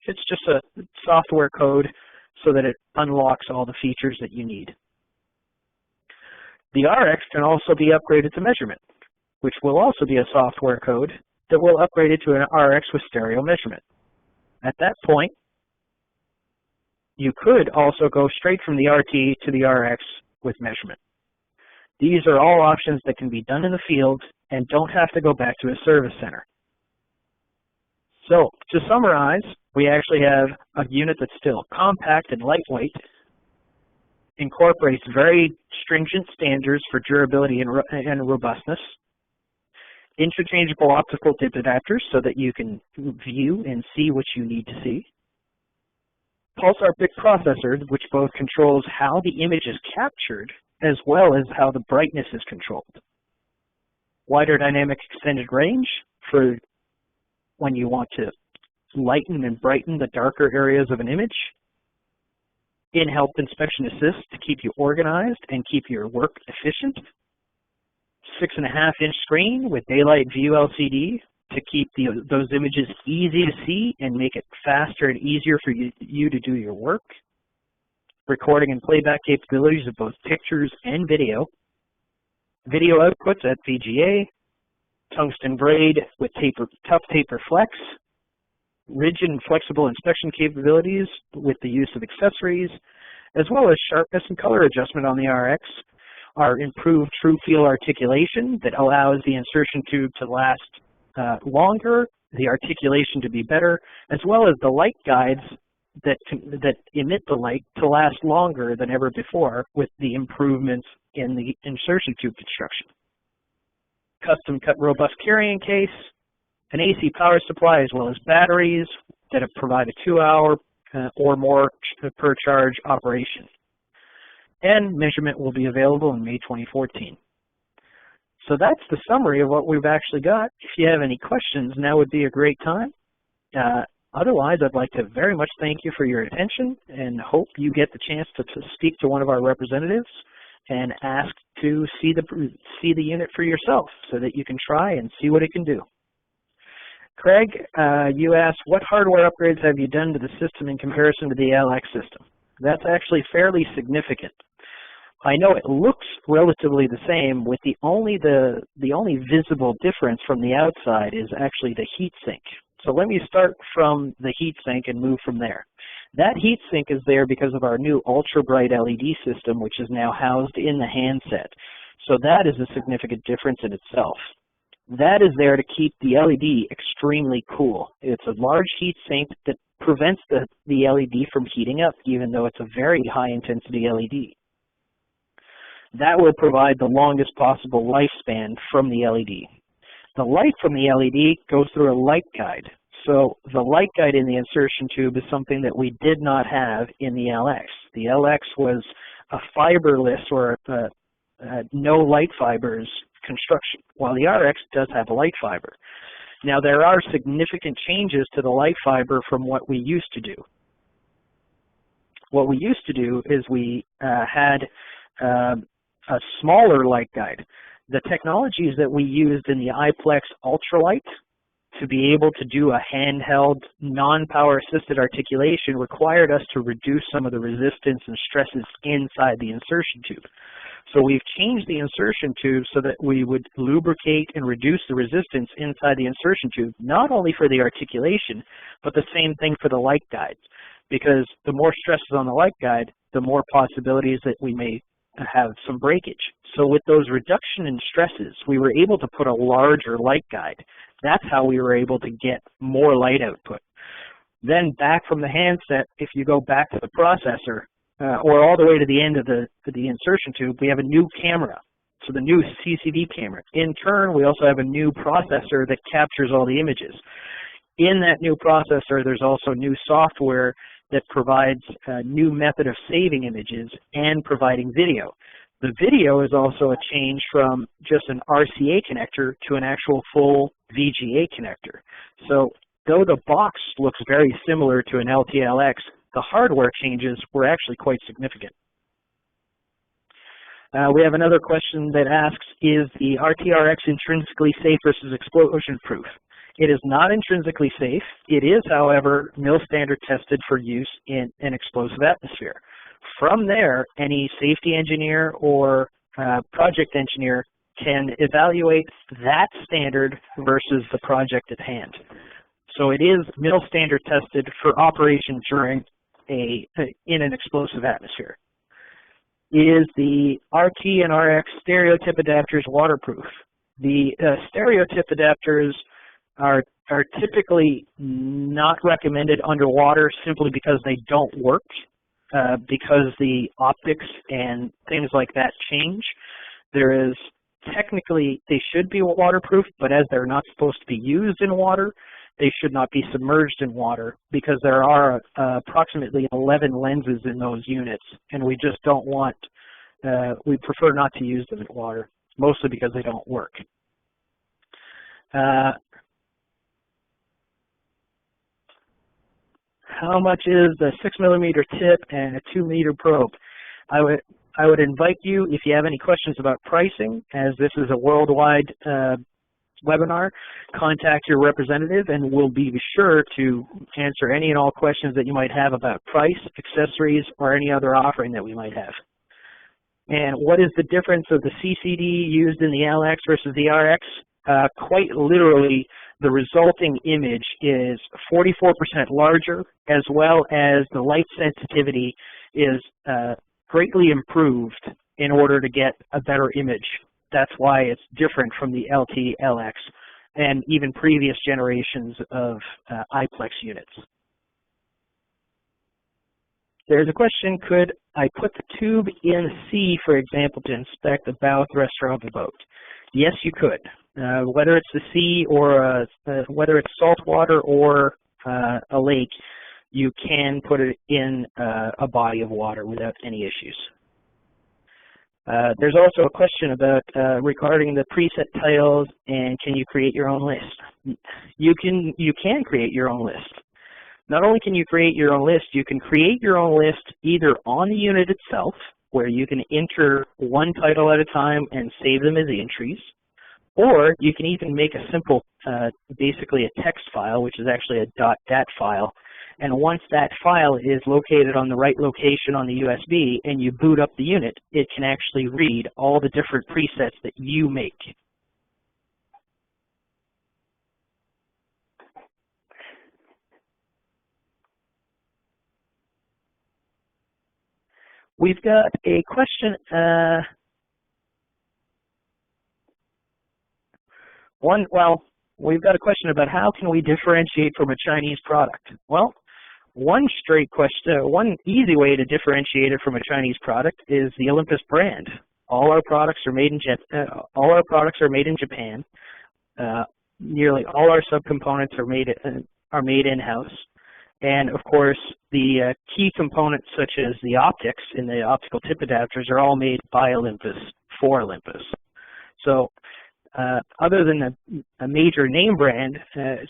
It's just a software code so that it unlocks all the features that you need. The RX can also be upgraded to measurement, which will also be a software code that will upgrade it to an RX with stereo measurement. At that point, you could also go straight from the RT to the RX with measurement. These are all options that can be done in the field and don't have to go back to a service center. So, to summarize, we actually have a unit that's still compact and lightweight, incorporates very stringent standards for durability and robustness, interchangeable optical tip adapters so that you can view and see what you need to see, PulsarPic processor, which both controls how the image is captured as well as how the brightness is controlled, wider dynamic extended range for when you want to lighten and brighten the darker areas of an image, in-help inspection assist to keep you organized and keep your work efficient, 6.5-inch screen with daylight view LCD to keep those images easy to see and make it faster and easier for you to do your work, recording and playback capabilities of both pictures and video outputs at VGA, tungsten braid with tough taper flex, rigid and flexible inspection capabilities with the use of accessories, as well as sharpness and color adjustment on the RX, our improved true field articulation that allows the insertion tube to last longer, the articulation to be better, as well as the light guides that emit the light to last longer than ever before with the improvements in the insertion tube construction. Custom cut robust carrying case, an AC power supply as well as batteries that provide a 2-hour or more per charge operation. And measurement will be available in May 2014. So that's the summary of what we've actually got. If you have any questions, now would be a great time. Otherwise, I'd like to very much thank you for your attention and hope you get the chance to speak to one of our representatives and ask to see the unit for yourself so that you can try and see what it can do. Craig, you asked, what hardware upgrades have you done to the system in comparison to the LX system? That's actually fairly significant. I know it looks relatively the same, with the only visible difference from the outside is actually the heat sink. So let me start from the heat sink and move from there. That heat sink is there because of our new ultra bright LED system, which is now housed in the handset. So that is a significant difference in itself. That is there to keep the LED extremely cool. It's a large heat sink that prevents the LED from heating up, even though it's a very high intensity LED. That will provide the longest possible lifespan from the LED. The light from the LED goes through a light guide. So the light guide in the insertion tube is something that we did not have in the LX. The LX was a fiberless or no light fibers construction, while the RX does have a light fiber. Now there are significant changes to the light fiber from what we used to do. What we used to do is we had a smaller light guide. The technologies that we used in the IPLEX Ultralight to be able to do a handheld, non-power assisted articulation required us to reduce some of the resistance and stresses inside the insertion tube. So we've changed the insertion tube so that we would lubricate and reduce the resistance inside the insertion tube, not only for the articulation, but the same thing for the light guides. Because the more stresses on the light guide, the more possibilities that we may have some breakage. So with those reduction in stresses, we were able to put a larger light guide. That's how we were able to get more light output. Then back from the handset, if you go back to the processor, or all the way to the end of the insertion tube, we have a new camera. So the new CCD camera. In turn, we also have a new processor that captures all the images. In that new processor, there's also new software that provides a new method of saving images and providing video. The video is also a change from just an RCA connector to an actual full VGA connector. So though the box looks very similar to an LTLX, the hardware changes were actually quite significant. We have another question that asks, is the RTRX intrinsically safe versus explosion proof? It is not intrinsically safe. It is, however, mil standard tested for use in an explosive atmosphere. From there, any safety engineer or project engineer can evaluate that standard versus the project at hand. So it is mil standard tested for operation during in an explosive atmosphere. Is the RT and RX stereo tip adapters waterproof? The stereo tip adapters are typically not recommended underwater simply because they don't work, because the optics and things like that change. There is technically, they should be waterproof, but as they're not supposed to be used in water, they should not be submerged in water because there are approximately 11 lenses in those units, and we just don't want, we prefer not to use them in water, mostly because they don't work. How much is the 6mm tip and a 2-meter probe? I would invite you, if you have any questions about pricing, as this is a worldwide webinar, contact your representative and we'll be sure to answer any and all questions that you might have about price, accessories, or any other offering that we might have. And what is the difference of the CCD used in the LX versus the RX? Quite literally, the resulting image is 44% larger, as well as the light sensitivity is greatly improved in order to get a better image. That's why it's different from the LT, LX, and even previous generations of IPLEX units. There's a question, could I put the tube in the sea, for example, to inspect the bow thruster of the boat? Yes, you could. Whether it's the sea or whether it's salt water or a lake, you can put it in a body of water without any issues. There's also a question about regarding the preset titles and can you create your own list? You can create your own list. Not only can you create your own list, you can create your own list either on the unit itself, where you can enter one title at a time and save them as entries, or you can even make a simple, basically a text file, which is actually a .dat file. And once that file is located on the right location on the USB and you boot up the unit, it can actually read all the different presets that you make. We've got a question. We've got a question about how can we differentiate from a Chinese product. Well, one easy way to differentiate it from a Chinese product is the Olympus brand. All our products are made in Japan. Nearly all our subcomponents are made in-house. And of course, the key components such as the optics and the optical tip adapters are all made by Olympus for Olympus. So other than a major name brand,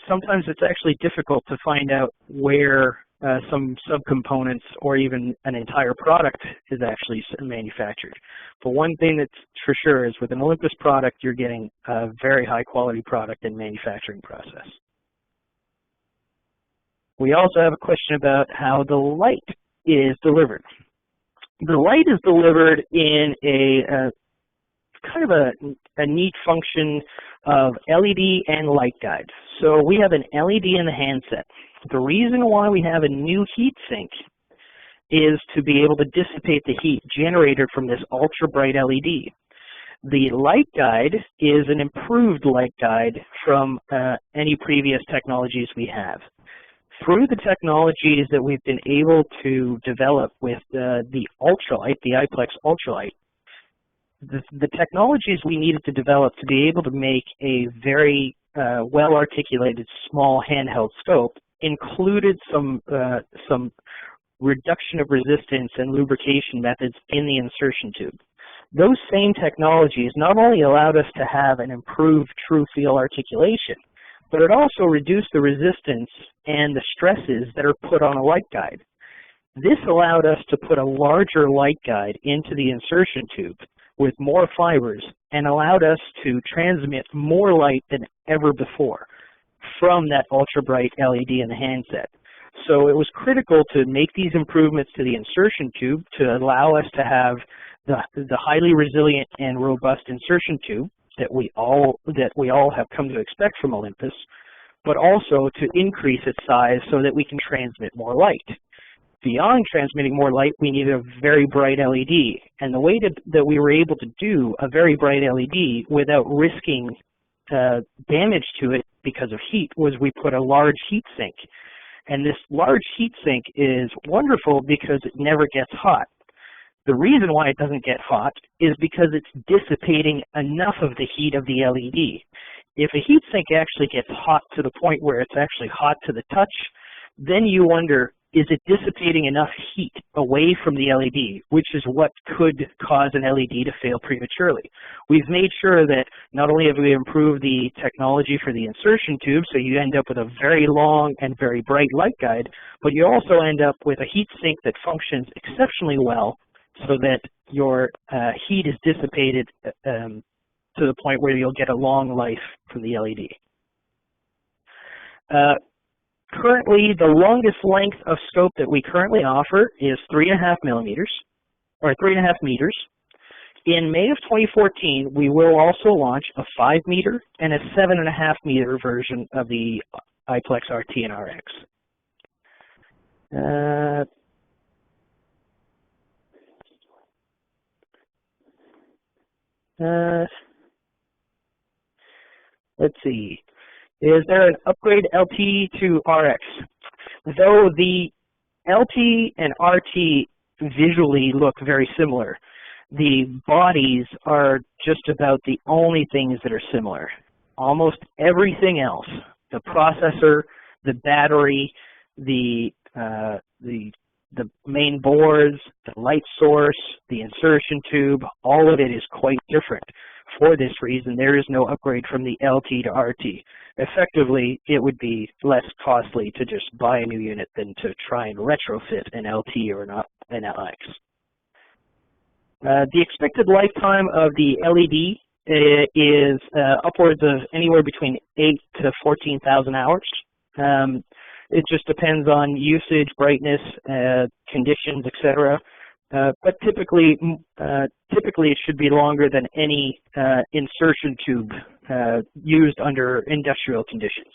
sometimes it's actually difficult to find out where some subcomponents or even an entire product is actually manufactured. But one thing that's for sure is with an Olympus product, you're getting a very high quality product and manufacturing process. We also have a question about how the light is delivered. The light is delivered in a kind of a neat function of LED and light guide. So we have an LED in the handset. The reason why we have a new heat sink is to be able to dissipate the heat generated from this ultra bright LED. The light guide is an improved light guide from any previous technologies we have. Through the technologies that we've been able to develop with the ultralight, the IPLEX ultralight, the technologies we needed to develop to be able to make a very well-articulated small handheld scope included some reduction of resistance and lubrication methods in the insertion tube. Those same technologies not only allowed us to have an improved true field articulation, but it also reduced the resistance and the stresses that are put on a light guide. This allowed us to put a larger light guide into the insertion tube with more fibers and allowed us to transmit more light than ever before from that ultra bright LED in the handset. So it was critical to make these improvements to the insertion tube to allow us to have the highly resilient and robust insertion tube that we all have come to expect from Olympus, but also to increase its size so that we can transmit more light. Beyond transmitting more light, we needed a very bright LED, and the way that we were able to do a very bright LED without risking damage to it because of heat was we put a large heat sink. And this large heat sink is wonderful because it never gets hot. The reason why it doesn't get hot is because it's dissipating enough of the heat of the LED. If a heat sink actually gets hot to the point where it's actually hot to the touch, then you wonder, is it dissipating enough heat away from the LED, which is what could cause an LED to fail prematurely. We've made sure that not only have we improved the technology for the insertion tube, so you end up with a very long and very bright light guide, but you also end up with a heat sink that functions exceptionally well so that your heat is dissipated to the point where you'll get a long life from the LED. Currently, the longest length of scope that we currently offer is 3.5 millimeters, or 3.5 meters. In May of 2014, we will also launch a 5 meter and a 7.5 meter version of the IPLEX RT and RX. Let's see. Is there an upgrade LT to RX? Though the LT and RT visually look very similar, the bodies are just about the only things that are similar. Almost everything else, the processor, the battery, the main boards, the light source, the insertion tube, all of it is quite different. For this reason, there is no upgrade from the LT to RT. Effectively, it would be less costly to just buy a new unit than to try and retrofit an LT or an LX. The expected lifetime of the LED is upwards of anywhere between 8 to 14,000 hours. It just depends on usage, brightness, conditions, etc. But typically it should be longer than any insertion tube used under industrial conditions.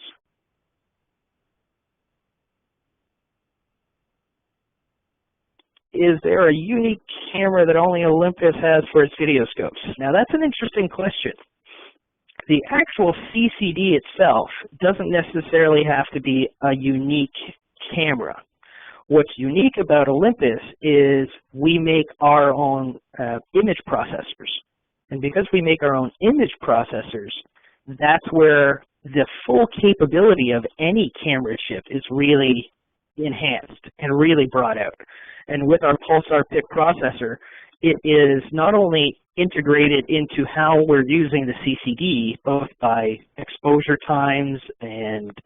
Is there a unique camera that only Olympus has for its videoscopes? Now that's an interesting question. The actual CCD itself doesn't necessarily have to be a unique camera. What's unique about Olympus is we make our own image processors. And because we make our own image processors, that's where the full capability of any camera chip is really enhanced and really brought out. And with our Pulsar Pic processor, it is not only integrated into how we're using the CCD, both by exposure times and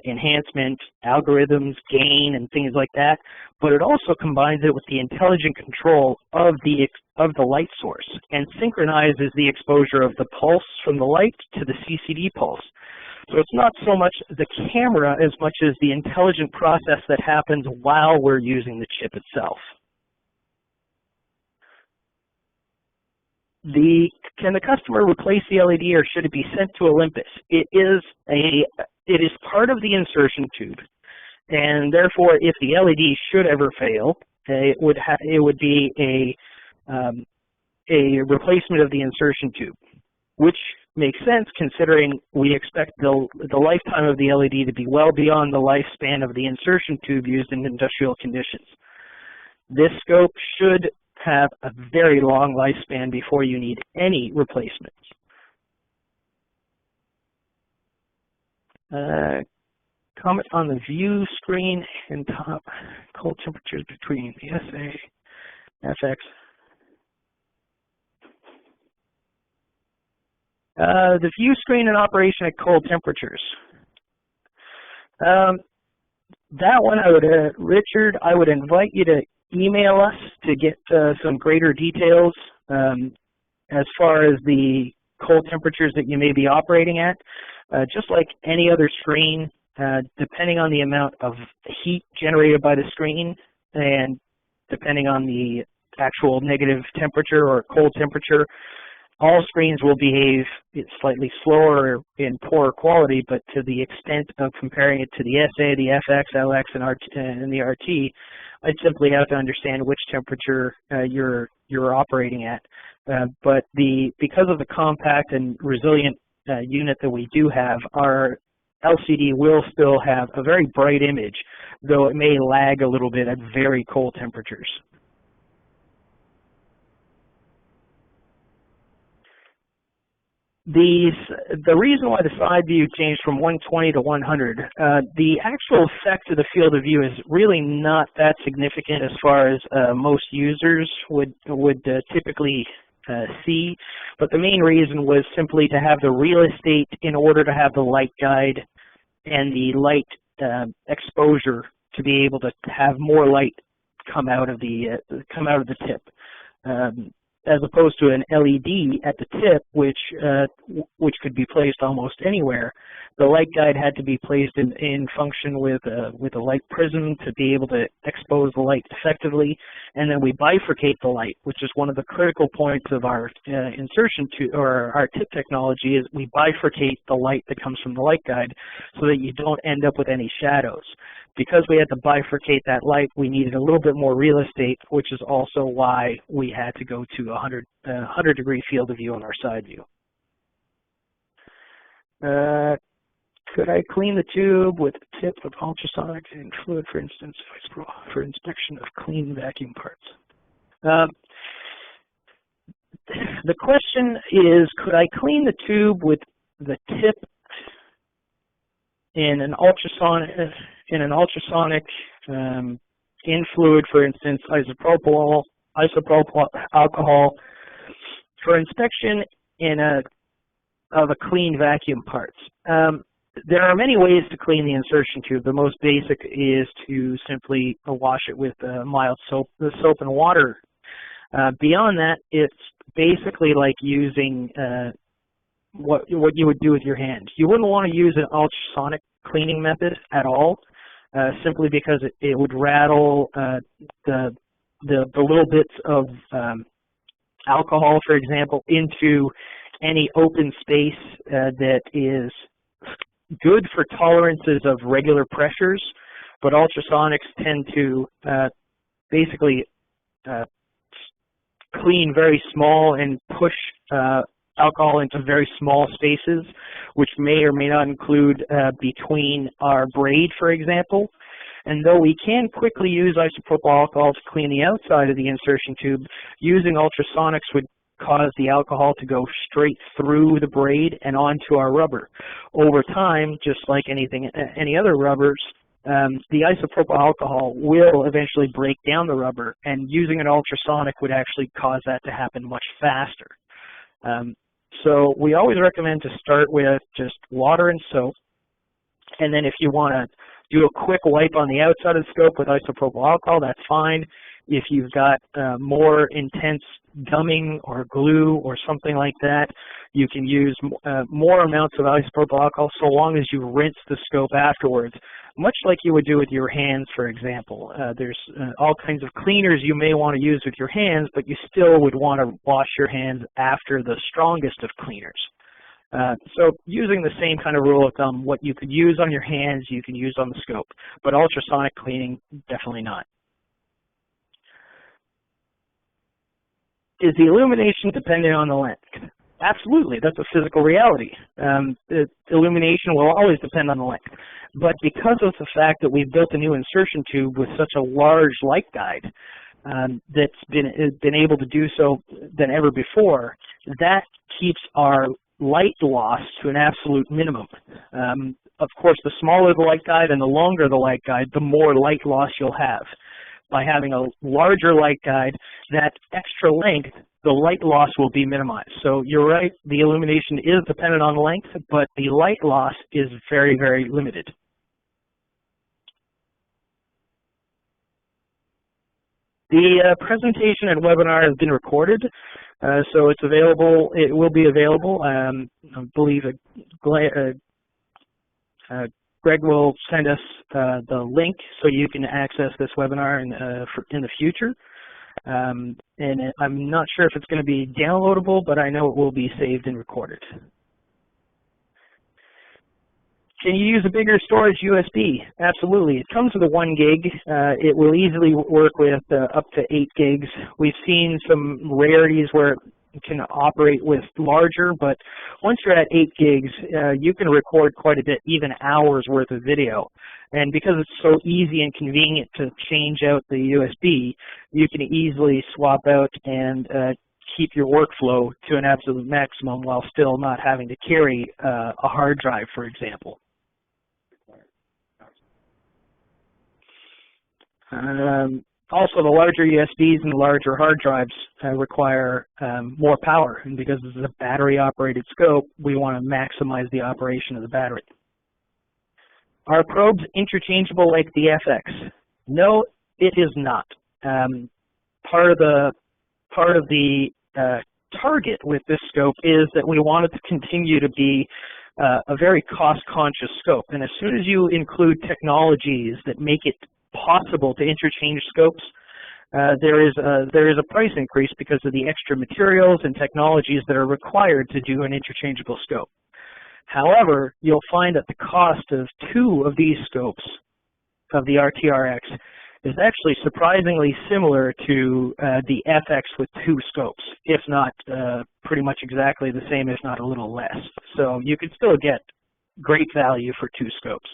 enhancement, algorithms, gain, and things like that, but it also combines it with the intelligent control of the light source and synchronizes the exposure of the pulse from the light to the CCD pulse. So it's not so much the camera as much as the intelligent process that happens while we're using the chip itself. Can the customer replace the LED or should it be sent to Olympus? It is part of the insertion tube, and therefore if the LED should ever fail, it would be a replacement of the insertion tube, which makes sense considering we expect the lifetime of the LED to be well beyond the lifespan of the insertion tube used in industrial conditions. This scope should have a very long lifespan before you need any replacements. Comment on the view screen and top cold temperatures between the SA, FX. The view screen in operation at cold temperatures. That one, Richard, I would invite you to email us to get some greater details as far as the cold temperatures that you may be operating at. Just like any other screen, depending on the amount of heat generated by the screen and depending on the actual negative temperature or cold temperature, all screens will behave slightly slower in poorer quality, but to the extent of comparing it to the SA, the FX, LX, and the RT, I'd simply have to understand which temperature you're operating at. But because of the compact and resilient unit that we do have, our LCD will still have a very bright image, though it may lag a little bit at very cold temperatures. The reason why the side view changed from 120 to 100, the actual effect of the field of view is really not that significant as far as most users would typically see, but the main reason was simply to have the real estate in order to have the light guide and the light exposure to be able to have more light come out of the tip. As opposed to an LED at the tip, which could be placed almost anywhere. The light guide had to be placed in function with a light prism to be able to expose the light effectively, and then we bifurcate the light, which is one of the critical points of our insertion or our tip technology, is we bifurcate the light that comes from the light guide so that you don't end up with any shadows. Because we had to bifurcate that light, we needed a little bit more real estate, which is also why we had to go to 100 degree field of view on our side view. Could I clean the tube with a tip of ultrasonic and fluid, for instance, for inspection of clean vacuum parts? The question is, could I clean the tube with the tip in an ultrasonic, in fluid, for instance, isopropyl alcohol, for inspection of a clean vacuum parts. There are many ways to clean the insertion tube. The most basic is to simply wash it with mild soap and water. Beyond that, it's basically like using what you would do with your hand. You wouldn't want to use an ultrasonic cleaning method at all, simply because it would rattle the little bits of alcohol, for example, into any open space that is good for tolerances of regular pressures, but ultrasonics tend to basically clean very small and push alcohol into very small spaces, which may or may not include between our braid, for example. And though we can quickly use isopropyl alcohol to clean the outside of the insertion tube, using ultrasonics would cause the alcohol to go straight through the braid and onto our rubber. Over time, just like any other rubbers, the isopropyl alcohol will eventually break down the rubber, and using an ultrasonic would actually cause that to happen much faster. So we always recommend to start with just water and soap, and then if you want to do a quick wipe on the outside of the scope with isopropyl alcohol, that's fine. If you've got more intense gumming or glue or something like that, you can use more amounts of isopropyl alcohol so long as you rinse the scope afterwards, much like you would do with your hands, for example. There's all kinds of cleaners you may want to use with your hands, but you still would want to wash your hands after the strongest of cleaners. So using the same kind of rule of thumb, what you could use on your hands, you can use on the scope, but ultrasonic cleaning, definitely not. Is the illumination dependent on the length? Absolutely, that's a physical reality. The illumination will always depend on the length. But because of the fact that we've built a new insertion tube with such a large light guide that's been able to do so than ever before, that keeps our light loss to an absolute minimum. Of course, the smaller the light guide and the longer the light guide, the more light loss you'll have. By having a larger light guide, that extra length, the light loss will be minimized. So you're right, the illumination is dependent on length, but the light loss is very, very limited. The presentation and webinar has been recorded, so it's available. It will be available. I believe Greg will send us the link so you can access this webinar in the future. And I'm not sure if it's going to be downloadable, but I know it will be saved and recorded. Can you use a bigger storage USB? Absolutely. It comes with a 1 gig. It will easily work with up to 8 gigs. We've seen some rarities where it can operate with larger, but once you're at 8 gigs, you can record quite a bit, even hours worth of video. And because it's so easy and convenient to change out the USB, you can easily swap out and keep your workflow to an absolute maximum while still not having to carry a hard drive, for example. Also, the larger USBs and the larger hard drives require more power, and because this is a battery-operated scope, we want to maximize the operation of the battery. Are probes interchangeable like the FX? No, it is not. Part of the target with this scope is that we want it to continue to be a very cost-conscious scope, and as soon as you include technologies that make it possible to interchange scopes, there is a price increase because of the extra materials and technologies that are required to do an interchangeable scope. However, you'll find that the cost of 2 of these scopes of the RTRX is actually surprisingly similar to the FX with 2 scopes, if not pretty much exactly the same, if not a little less. So you can still get great value for 2 scopes.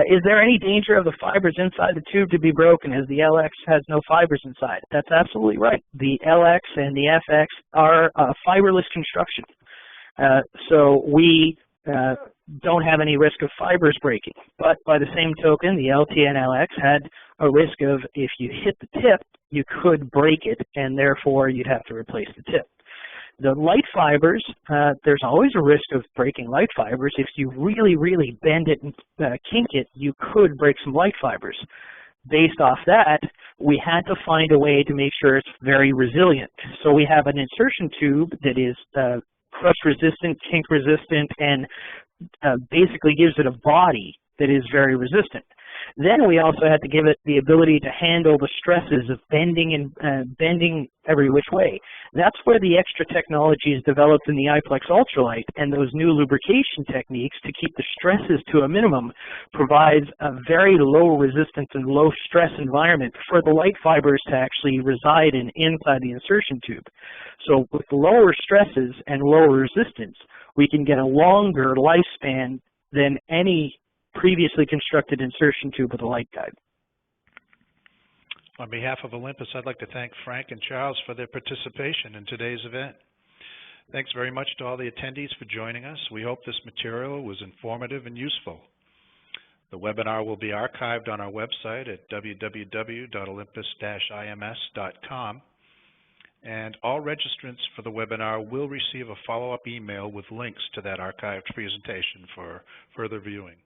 Is there any danger of the fibers inside the tube to be broken as the LX has no fibers inside? That's absolutely right. The LX and the FX are fiberless construction. So we don't have any risk of fibers breaking. But by the same token, the LT and LX had a risk of, if you hit the tip you could break it, and therefore you'd have to replace the tip. The light fibers, there's always a risk of breaking light fibers. If you really, really bend it and kink it, you could break some light fibers. Based off that, we had to find a way to make sure it's very resilient. So we have an insertion tube that is crush resistant, kink resistant, and basically gives it a body that is very resistant. Then we also had to give it the ability to handle the stresses of bending and bending every which way. That's where the extra technology is developed in the IPLEX Ultralight, and those new lubrication techniques to keep the stresses to a minimum provides a very low resistance and low stress environment for the light fibers to actually reside in inside the insertion tube. So with lower stresses and lower resistance, we can get a longer lifespan than any previously constructed insertion tube with a light guide. On behalf of Olympus, I'd like to thank Frank and Charles for their participation in today's event. Thanks very much to all the attendees for joining us. We hope this material was informative and useful. The webinar will be archived on our website at www.olympus-ims.com, and all registrants for the webinar will receive a follow-up email with links to that archived presentation for further viewing.